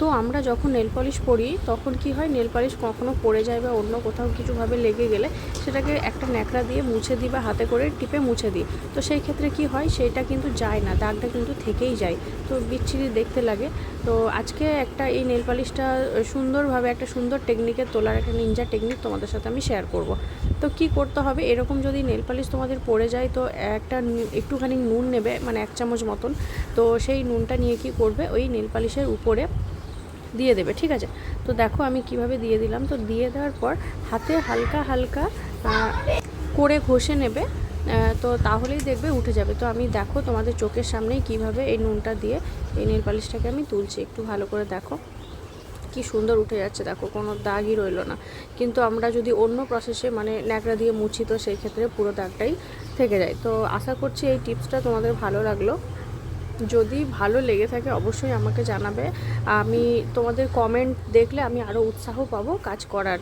তো আমরা যখন নেল পলিশ পরি তখন কি হয়, নেল পলিশ কখনো পড়ে যায় বা অন্য কোথাও কিছুভাবে লেগে গেলে সেটাকে একটা ন্যাকড়া দিয়ে মুছে দিই বা হাতে করে টিপে মুছে দিই। তো সেই ক্ষেত্রে কি হয়, সেইটা কিন্তু যায় না, দাগটা কিন্তু থেকেই যায়, তো বিচ্ছিরি দেখতে লাগে। তো আজকে একটা এই নেল পলিশটা সুন্দরভাবে একটা সুন্দর টেকনিকে তোলার একটা নিনজা টেকনিক তোমাদের সাথে আমি শেয়ার করব। তো কি করতে হবে, এরকম যদি নেল পলিশ তোমাদের পড়ে যায় তো একটুখানি নুন নেবে, মানে 1 চামচ মতন। তো সেই নুনটা নিয়ে কি করবে, ওই নেল পলিশের উপরে দিয়ে দেবে, ঠিক আছে। তো দেখো আমি কিভাবে দিয়ে দিলাম। তো দিয়ে দেওয়ার পর হাতে হালকা হালকা করে ঘষে নেবে, তো তাহলেই দেখবে উঠে যাবে। তো আমি দেখো তোমাদের চোখের সামনেই কিভাবে এই নুনটা দিয়ে এই নেল পালিশটাকে আমি তুলছি, একটু ভালো করে দেখো কি সুন্দর উঠে যাচ্ছে, দেখো কোনো দাগই রইলো না। কিন্তু আমরা যদি অন্য প্রসেসে মানে ন্যাকড়া দিয়ে মুছি তো সেই ক্ষেত্রে পুরো দাগটাই থেকে যায়। তো আশা করছি এই টিপসটা তোমাদের ভালো লাগলো। যদি ভালো লেগে থাকে অবশ্যই আমাকে জানাবে, আমি তোমাদের কমেন্ট দেখলে আমি আরও উৎসাহ পাবো কাজ করার।